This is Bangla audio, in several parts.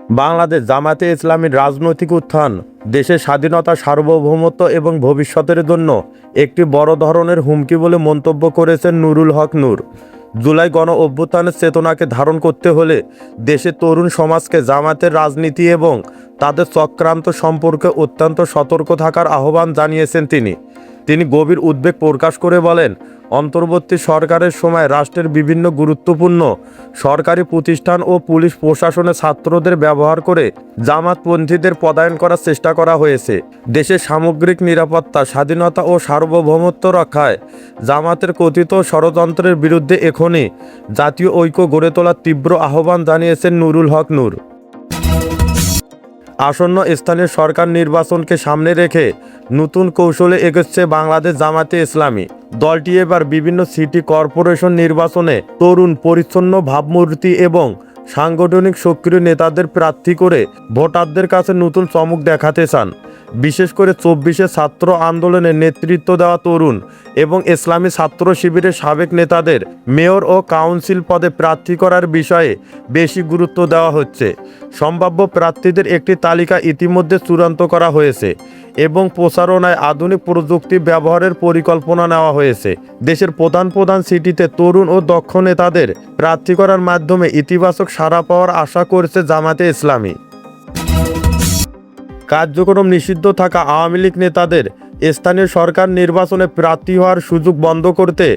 বাংলাদেশ জামায়াতে ইসলামীর রাজনৈতিক উত্থান দেশের স্বাধীনতা, সার্বভৌমত্ব এবং ভবিষ্যতের জন্য একটি বড় ধরনের হুমকি বলে মন্তব্য করেছেন নুরুল হক নূর। জুলাই গণ অভ্যুত্থানের চেতনাকে ধারণ করতে হলে দেশের তরুণ সমাজকে জামায়াতের রাজনীতি এবং তাদের চক্রান্ত সম্পর্কে অত্যন্ত সতর্ক থাকার আহ্বান জানিয়েছেন তিনি গভীর উদ্বেগ প্রকাশ করে বলেন, অন্তর্বর্তী সরকারের সময় রাষ্ট্রের বিভিন্ন গুরুত্বপূর্ণ সরকারি প্রতিষ্ঠান ও পুলিশ প্রশাসনে ছাত্রদের ব্যবহার করে জামাতপন্থীদের পদায়ন করার চেষ্টা করা হয়েছে। দেশের সামগ্রিক নিরাপত্তা, স্বাধীনতা ও সার্বভৌমত্ব রক্ষায় জামাতের কথিত ষড়যন্ত্রের বিরুদ্ধে এখনই জাতীয় ঐক্য গড়ে তোলার তীব্র আহ্বান জানিয়েছেন নুরুল হক নূর। আসন্ন স্থানীয় সরকার নির্বাচনকে সামনে রেখে নতুন কৌশলে এগোচ্ছে বাংলাদেশ জামায়াতে ইসলামী। দলটি এবার বিভিন্ন সিটি কর্পোরেশন নির্বাচনে তরুণ, পরিচ্ছন্ন ভাবমূর্তি এবং সাংগঠনিক সক্রিয় নেতাদের প্রার্থী করে ভোটারদের কাছে নতুন চমক দেখাতে চান। বিশেষ করে ২৪শে ছাত্র আন্দোলনে নেতৃত্ব দেওয়া তরুণ এবং ইসলামী ছাত্র শিবিরের সাবেক নেতাদের মেয়র ও কাউন্সিল পদে প্রার্থী করার বিষয়ে বেশি গুরুত্ব দেওয়া হচ্ছে। সম্ভাব্য প্রার্থীদের একটি তালিকা ইতিমধ্যে চূড়ান্ত করা হয়েছে এবং প্রচারণায় আধুনিক প্রযুক্তি ব্যবহারের পরিকল্পনা নেওয়া হয়েছে। দেশের প্রধান সিটিতে তরুণ ও দক্ষ নেতাদের প্রার্থী করার মাধ্যমে ইতিবাচক সাড়া পাওয়ার আশা করছে জামায়াতে ইসলামী। কার্যক্রম নিষিদ্ধ থাকা আওয়ামী লীগ নেতাদের স্থানীয় সরকার নির্বাচনে প্রার্থী হওয়ার সুযোগ বন্ধ করতে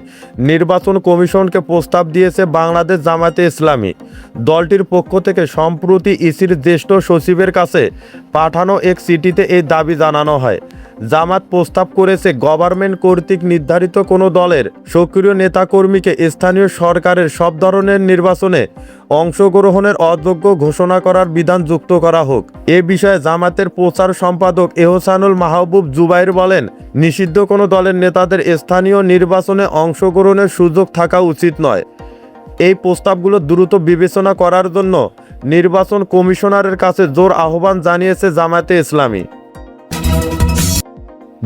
নির্বাচন কমিশনকে প্রস্তাব দিয়েছে বাংলাদেশ জামায়াতে ইসলামী। দলটির পক্ষ থেকে সম্প্রতি ইসির জ্যেষ্ঠ সচিবের কাছে পাঠানো এক চিঠিতে এই দাবি জানানো হয়। জামাত প্রস্তাব করেছে, গভর্নমেন্ট কর্তৃক নির্ধারিত কোনো দলের সক্রিয় নেতাকর্মীকে স্থানীয় সরকারের সব ধরনের নির্বাচনে অংশগ্রহণের অযোগ্য ঘোষণা করার বিধান যুক্ত করা হোক। এ বিষয়ে জামাতের প্রচার সম্পাদক এহসানুল মাহবুব জুবাইর বলেন, নিষিদ্ধ কোনো দলের নেতাদের স্থানীয় নির্বাচনে অংশগ্রহণের সুযোগ থাকা উচিত নয়। এই প্রস্তাবগুলো দ্রুত বিবেচনা করার জন্য নির্বাচন কমিশনারের কাছে জোর আহ্বান জানিয়েছে জামায়াতে ইসলামী।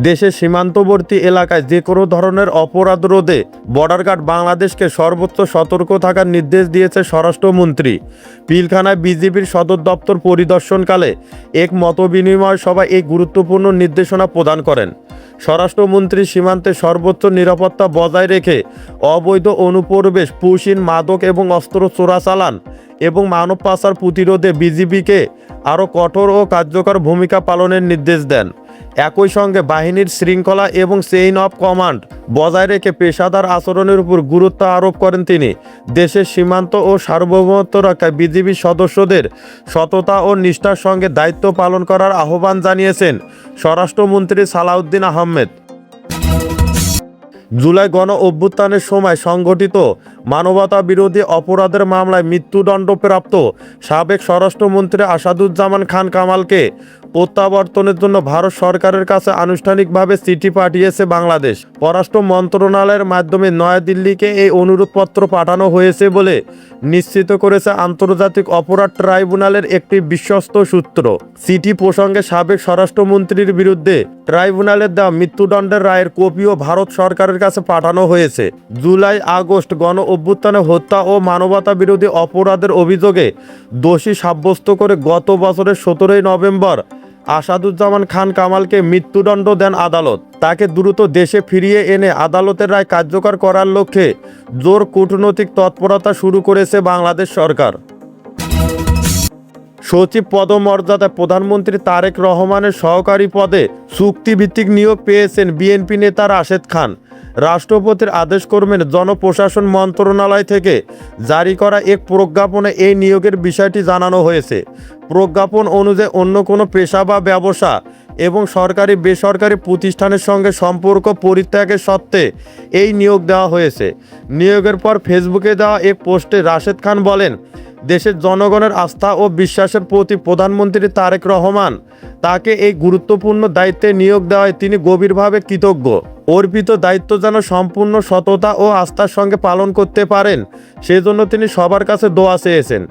দেশের সীমান্তবর্তী এলাকায় যে কোনো ধরনের অপরাধ রোধে বর্ডার গার্ড বাংলাদেশকে সর্বোচ্চ সতর্ক থাকার নির্দেশ দিয়েছে স্বরাষ্ট্রমন্ত্রী। পিলখানায় বিজিবির সদর দপ্তর পরিদর্শনকালে এক মতবিনিময় সভায় এই গুরুত্বপূর্ণ নির্দেশনা প্রদান করেন। স্বরাষ্ট্রমন্ত্রী সীমান্তে সর্বোচ্চ নিরাপত্তা বজায় রেখে অবৈধ অনুপ্রবেশ, পুশিন, মাদক এবং অস্ত্র চোরাচালান এবং মানব পাচার প্রতিরোধে বিজিবিকে আরও কঠোর ও কার্যকর ভূমিকা পালনের নির্দেশ দেন। একই সঙ্গে বাহিনীর শৃঙ্খলা এবং চেইন অফ কমান্ড বজায় রেখে পেশাদার আচরণের উপর গুরুত্ব আরোপ করেন তিনি। দেশের সীমান্ত ও সার্বভৌমত্ব রক্ষায় বিজিবি সদস্যদের সততা ও নিষ্ঠার সঙ্গে দায়িত্ব পালন করার আহ্বান জানিয়েছেন স্বরাষ্ট্রমন্ত্রী সালাউদ্দিন আহমেদ। জুলাই গণ অভ্যুত্থানের সময় সংঘটিত মানবতা বিরোধী অপরাধের মামলায় মৃত্যুদণ্ডপ্রাপ্ত সাবেক স্বরাষ্ট্রমন্ত্রী আসাদুজ্জামান খান কামালকে প্রত্যাবর্তনের জন্য ভারত সরকারের কাছে আনুষ্ঠানিকভাবে চিঠি পাঠিয়েছে বাংলাদেশ। পররাষ্ট্র মন্ত্রণালয়ের মাধ্যমে নয়াদিল্লিকে এই অনুরোধপত্র পাঠানো হয়েছে বলে নিশ্চিত করেছে আন্তর্জাতিক অপরাধ ট্রাইব্যুনালের একটি বিশ্বস্ত সূত্র। চিঠি প্রসঙ্গে সাবেক স্বরাষ্ট্রমন্ত্রীর বিরুদ্ধে ট্রাইব্যুনালের দেওয়া মৃত্যুদণ্ডের রায়ের কপিও ভারত সরকারের কাছে পাঠানো হয়েছে। জুলাই আগস্ট গণ অভ্যুত্থানে হত্যা ও মানবতা বিরোধী অপরাধের অভিযোগে দোষী সাব্যস্ত করে গত বছরের 17 নভেম্বর আসাদুজ্জামান খান কামালকে মৃত্যুদণ্ড দেন আদালত। তাকে দ্রুত দেশে ফিরিয়ে এনে আদালতের রায় কার্যকর করার লক্ষ্যে জোর কূটনৈতিক তৎপরতা শুরু করেছে বাংলাদেশ সরকার। সচিব পদমর্যাদায় প্রধানমন্ত্রী তারেক রহমানের সহকারী পদে চুক্তিভিত্তিক নিয়োগ পেয়েছেন বিএনপি নেতা রাশেদ খান। রাষ্ট্রপতির আদেশক্রমে জনপ্রশাসন মন্ত্রণালয় থেকে জারি করা এক প্রজ্ঞাপনে এই নিয়োগের বিষয়টি জানানো হয়েছে। প্রজ্ঞাপন অনুযায়ী অন্য কোনো পেশা বা ব্যবসা এবং সরকারি বেসরকারি প্রতিষ্ঠানের সঙ্গে সম্পর্ক পরিত্যাগের সত্ত্বে এই নিয়োগ দেওয়া হয়েছে। নিয়োগের পর ফেসবুকে দেওয়া এক পোস্টে রাশেদ খান বলেন, দেশের জনগণের আস্থা ও বিশ্বাসের প্রতি প্রধানমন্ত্রী তারেক রহমান তাকে এই গুরুত্বপূর্ণ দায়িত্বে নিয়োগ দেওয়ায় তিনি গভীরভাবে কৃতজ্ঞ। অর্পিত দায়িত্ব যেন সম্পূর্ণ সততা ও আস্থার সঙ্গে পালন করতে পারেন, সেজন্য তিনি সবার কাছে দোয়া চেয়েছেন।